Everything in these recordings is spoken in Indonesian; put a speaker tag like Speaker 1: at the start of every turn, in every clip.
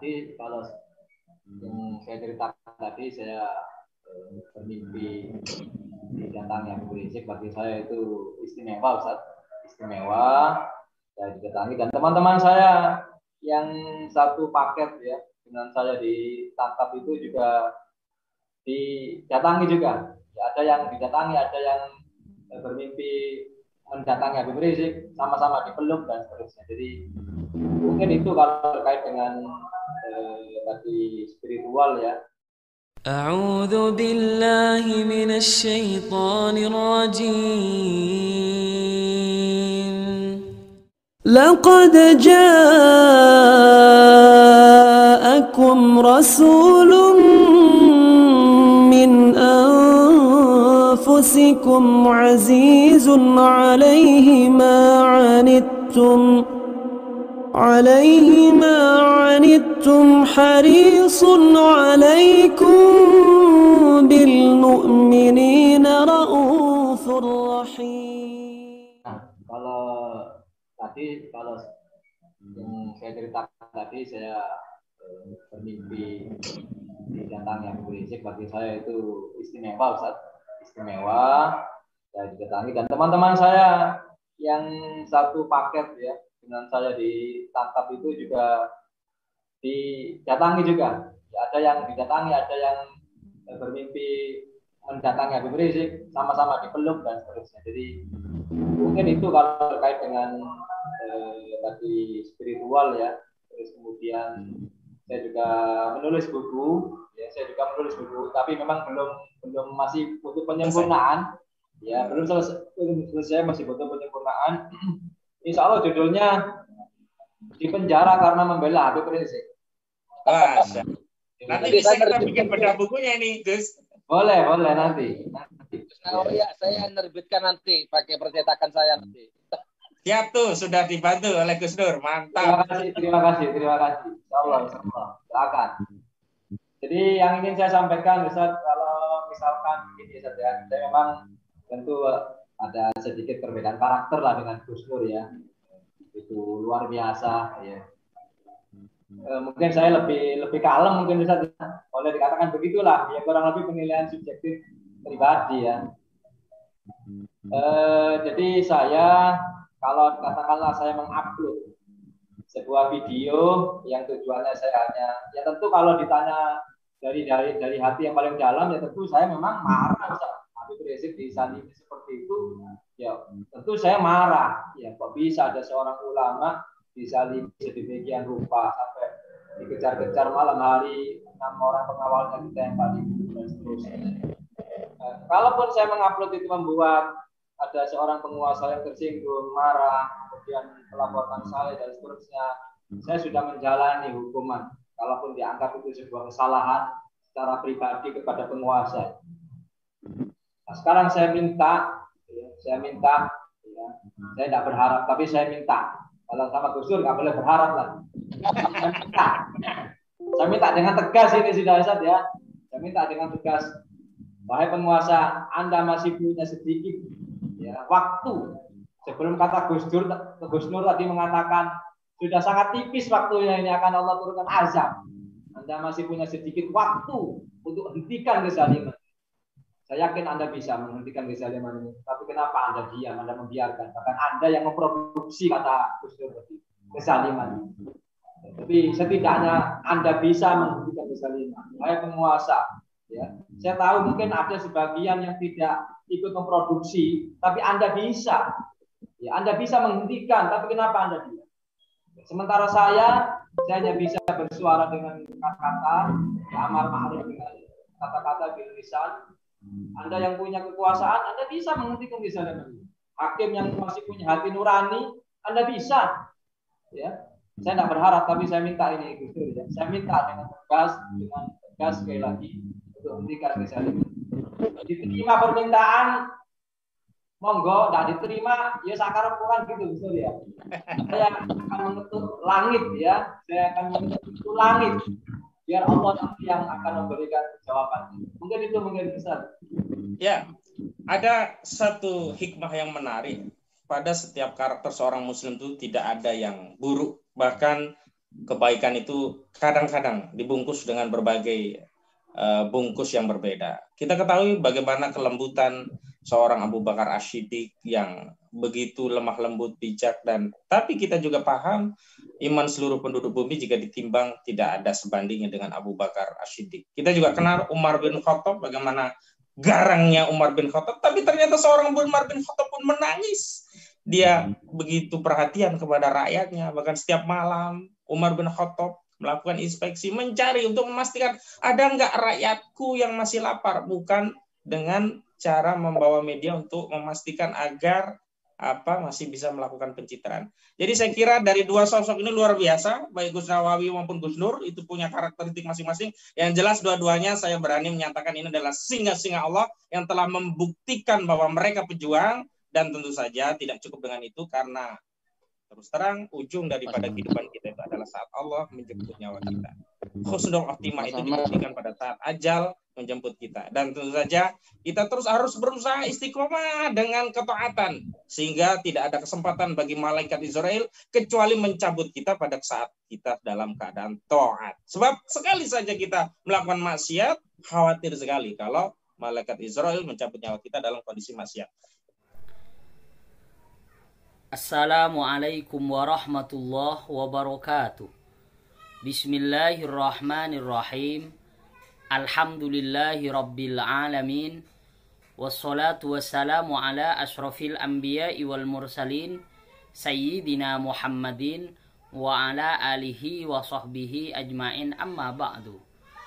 Speaker 1: tadi kalau yang saya ceritakan tadi, saya bermimpi didatangi Habib Rizik. Bagi saya itu istimewa, Ustaz. Istimewa. Saya didatangi dan teman-teman saya yang satu paket ya dengan saya ditangkap itu juga didatangi juga. Ya, ada yang didatangi, ada yang bermimpi mendatangi Habib Rizik, sama-sama dipeluk dan seterusnya. Jadi mungkin itu kalau terkait dengan tadi spiritual ya.
Speaker 2: أعوذ بالله من الشيطان الرجيم لقد جاءكم رسول من أنفسكم عزيز عليه ما عنتم حريص عليكم بالمؤمنين رؤوف رحيم.
Speaker 1: Kalau yang saya ceritakan tadi, saya bermimpi didatangi Habib Rizik. Bagi saya itu istimewa, Ustaz. Istimewa. Saya didatangi dan teman-teman saya yang satu paket ya dengan saya ditangkap itu juga didatangi juga. Ya, ada yang didatangi, ada yang bermimpi mendatangi Habib Rizik, sama-sama dipeluk dan seterusnya. Jadi mungkin itu kalau terkait dengan tadi spiritual ya. Terus kemudian saya juga menulis buku, ya tapi memang belum masih butuh penyempurnaan. Ya, belum selesai, masih butuh penyempurnaan. Insya Allah judulnya Di Penjara Karena Membela Habib Rizik.
Speaker 3: Nanti bisa kita bikin bedah bukunya ini, Gus.
Speaker 1: Boleh nanti.
Speaker 4: Oh iya, saya menerbitkan nanti pakai percetakan saya nanti.
Speaker 3: Siap tuh, sudah dibantu oleh Gus Nur. Mantap.
Speaker 1: Terima kasih. Insyaallah. Silakan. Jadi yang ingin saya sampaikan, Ustaz, kalau misalkan ini Ustaz ya, saya memang tentu ada sedikit perbedaan karakter lah dengan Gus Nur ya. Itu luar biasa ya. Mungkin saya lebih kalem mungkin bisa boleh dikatakan begitulah ya, kurang lebih penilaian subjektif pribadi ya. Jadi saya kalau katakanlah saya mengupload sebuah video yang tujuannya saya hanya ya tentu kalau ditanya dari hati yang paling dalam ya tentu saya memang marah. Habib Rizik disalimi seperti itu ya tentu saya marah ya, kok bisa ada seorang ulama disalimi sedemikian rupa sampai dikejar-kejar malam hari 6 orang pengawalnya ditembak dan seterusnya. Kalaupun saya mengupload itu membuat ada seorang penguasa yang tersinggung, marah, kemudian melaporkan saya dan seterusnya, saya sudah menjalani hukuman. Kalaupun dianggap itu sebuah kesalahan secara pribadi kepada penguasa. Nah, sekarang saya minta, ya, saya tidak berharap, tapi saya minta. Kalau sama Gus Dur nggak boleh berharap lah. Saya minta dengan tegas ini sudah Ustaz ya. Saya minta dengan tegas, wahai penguasa, Anda masih punya sedikit ya, waktu. Sebelum kata Gus Nur tadi mengatakan sudah sangat tipis waktunya ini akan Allah turunkan azab. Anda masih punya sedikit waktu untuk hentikan kezaliman. Saya yakin Anda bisa menghentikan kezaliman ini. Tapi kenapa Anda diam, Anda membiarkan? Bahkan Anda yang memproduksi kata Gus Dur tadi, kezaliman. Tapi setidaknya Anda bisa menghentikan kezaliman. Wahai penguasa, ya. Saya tahu mungkin ada sebagian yang tidak ikut memproduksi, tapi Anda bisa. Ya, Anda bisa menghentikan, tapi kenapa Anda diam? Sementara saya hanya bisa bersuara dengan kata-kata, amar ma'ruf dengan kata-kata bil lisan. Anda yang punya kekuasaan, Anda bisa menghentikan kezaliman. Hakim yang masih punya hati nurani, Anda bisa. Ya, saya tidak berharap, tapi saya minta ini Gus Dur ya. Saya minta dengan tegas sekali lagi untuk hentikan kezaliman. Diterima permintaan, monggo. Tidak diterima, ya sakar pulang gitu Gus Dur ya. Saya akan mengetuk langit ya. Saya akan mengetuk langit. Biar Allah nanti yang akan memberikan jawaban. Mungkin itu besar.
Speaker 3: Ya, ada satu hikmah yang menarik. Pada setiap karakter seorang muslim itu tidak ada yang buruk. Bahkan kebaikan itu kadang-kadang dibungkus dengan berbagai bungkus yang berbeda. Kita ketahui bagaimana kelembutan seorang Abu Bakar As-Siddiq yang begitu lemah lembut, bijak, tapi kita juga paham iman seluruh penduduk bumi jika ditimbang tidak ada sebandingnya dengan Abu Bakar As-Siddiq. Kita juga kenal Umar bin Khattab, bagaimana garangnya Umar bin Khattab, tapi ternyata seorang Umar bin Khattab pun menangis. Dia begitu perhatian kepada rakyatnya, bahkan setiap malam Umar bin Khattab melakukan inspeksi, mencari untuk memastikan ada nggak rakyatku yang masih lapar, bukan dengan cara membawa media untuk memastikan agar masih bisa melakukan pencitraan. Jadi saya kira dari dua sosok ini luar biasa, baik Gus Nawawi maupun Gus Nur itu punya karakteristik masing-masing. Yang jelas dua-duanya saya berani menyatakan ini adalah singa-singa Allah yang telah membuktikan bahwa mereka pejuang, dan tentu saja tidak cukup dengan itu karena terus terang, ujung daripada kehidupan kita itu adalah saat Allah menjemput nyawa kita. Husnul khotimah itu dibuktikan pada saat ajal menjemput kita. Dan tentu saja kita terus harus berusaha istiqomah dengan ketaatan, sehingga tidak ada kesempatan bagi malaikat Israel kecuali mencabut kita pada saat kita dalam keadaan taat. Sebab sekali saja kita melakukan maksiat, khawatir sekali kalau malaikat Israel mencabut nyawa kita dalam kondisi maksiat.
Speaker 5: Assalamualaikum warahmatullahi wabarakatuh. Bismillahirrahmanirrahim. Alhamdulillahi rabbil alamin. Wassalatu wassalamu ala ashrafil anbiya'i wal mursalin Sayyidina Muhammadin wa ala alihi wa sahbihi ajmain, amma ba'du.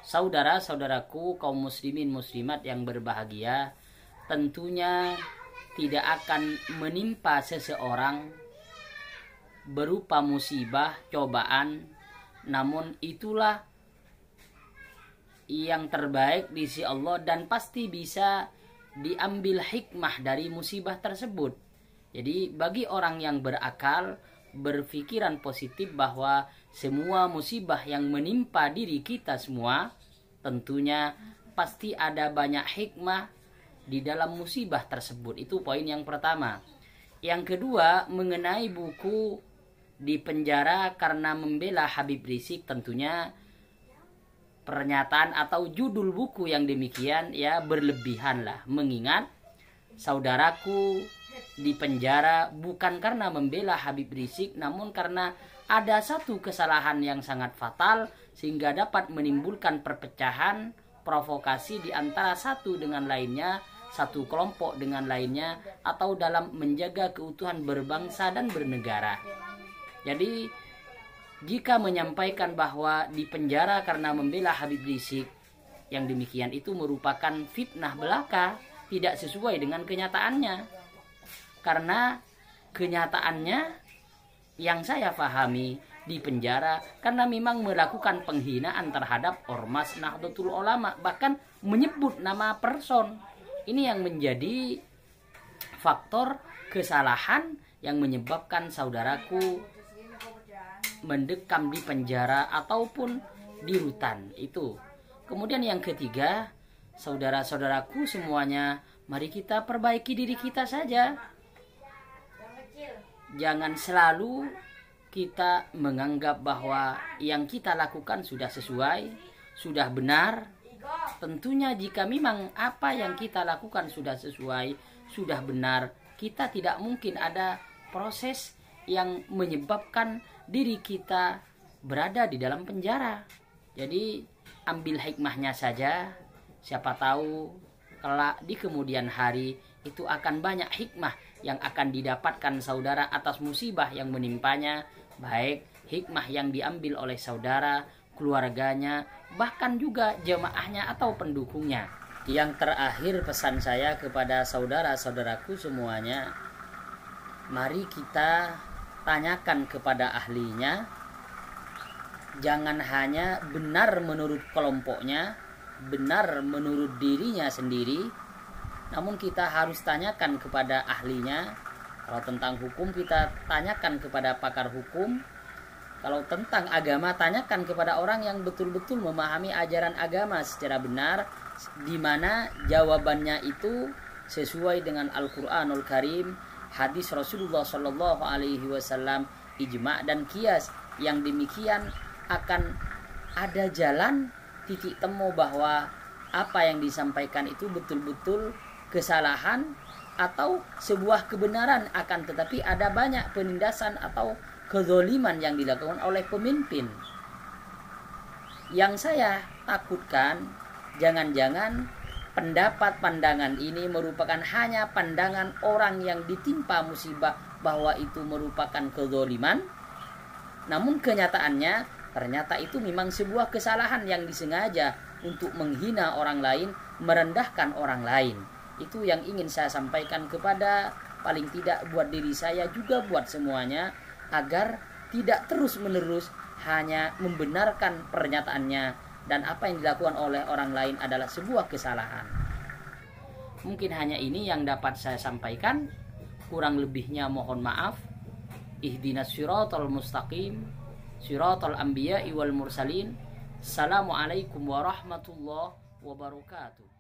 Speaker 5: Saudara-saudaraku kaum muslimin muslimat yang berbahagia, tentunya tidak akan menimpa seseorang berupa musibah, cobaan, namun itulah yang terbaik di sisi Allah dan pasti bisa diambil hikmah dari musibah tersebut. Jadi bagi orang yang berakal, berpikiran positif bahwa semua musibah yang menimpa diri kita semua tentunya pasti ada banyak hikmah di dalam musibah tersebut. Itu poin yang pertama. Yang kedua, mengenai buku di penjara karena membela Habib Rizik, tentunya pernyataan atau judul buku yang demikian ya berlebihan lah, mengingat saudaraku di penjara bukan karena membela Habib Rizik, namun karena ada satu kesalahan yang sangat fatal sehingga dapat menimbulkan perpecahan, provokasi di antara satu dengan lainnya, satu kelompok dengan lainnya, atau dalam menjaga keutuhan berbangsa dan bernegara. Jadi jika menyampaikan bahwa di penjara karena membela Habib Rizik, yang demikian itu merupakan fitnah belaka, tidak sesuai dengan kenyataannya. Karena kenyataannya yang saya pahami di penjara karena memang melakukan penghinaan terhadap Ormas Nahdlatul Ulama, bahkan menyebut nama person. Ini yang menjadi faktor kesalahan yang menyebabkan saudaraku mendekam di penjara ataupun di rutan itu. Kemudian yang ketiga, saudara-saudaraku semuanya, mari kita perbaiki diri kita saja. Jangan selalu kita menganggap bahwa yang kita lakukan sudah sesuai, sudah benar. Tentunya jika memang apa yang kita lakukan sudah sesuai, sudah benar, kita tidak mungkin ada proses yang menyebabkan diri kita berada di dalam penjara. Jadi ambil hikmahnya saja. Siapa tahu kelak di kemudian hari itu akan banyak hikmah yang akan didapatkan saudara atas musibah yang menimpanya, baik hikmah yang diambil oleh saudara, keluarganya, bahkan juga jemaahnya atau pendukungnya. Yang terakhir pesan saya kepada saudara-saudaraku semuanya, mari kita tanyakan kepada ahlinya. Jangan hanya benar menurut kelompoknya, benar menurut dirinya sendiri, namun kita harus tanyakan kepada ahlinya. Kalau tentang hukum kita tanyakan kepada pakar hukum. Kalau tentang agama, tanyakan kepada orang yang betul-betul memahami ajaran agama secara benar, di mana jawabannya itu sesuai dengan Al-Qur'anul Karim, hadis Rasulullah SAW, ijma' dan qiyas. yang demikian akan ada jalan titik temu bahwa apa yang disampaikan itu betul-betul kesalahan atau sebuah kebenaran, akan tetapi ada banyak penindasan atau kezoliman yang dilakukan oleh pemimpin. Yang saya takutkan, jangan-jangan pendapat pandangan ini merupakan hanya pandangan orang yang ditimpa musibah bahwa itu merupakan kezoliman, namun kenyataannya ternyata itu memang sebuah kesalahan yang disengaja untuk menghina orang lain, merendahkan orang lain. Itu yang ingin saya sampaikan kepada, paling tidak buat diri saya juga buat semuanya, agar tidak terus-menerus hanya membenarkan pernyataannya dan apa yang dilakukan oleh orang lain adalah sebuah kesalahan. Mungkin hanya ini yang dapat saya sampaikan. Kurang lebihnya mohon maaf. Ihdinas siratal mustaqim, siratal anbiya'i wal mursalin. Assalamualaikum warahmatullahi wabarakatuh.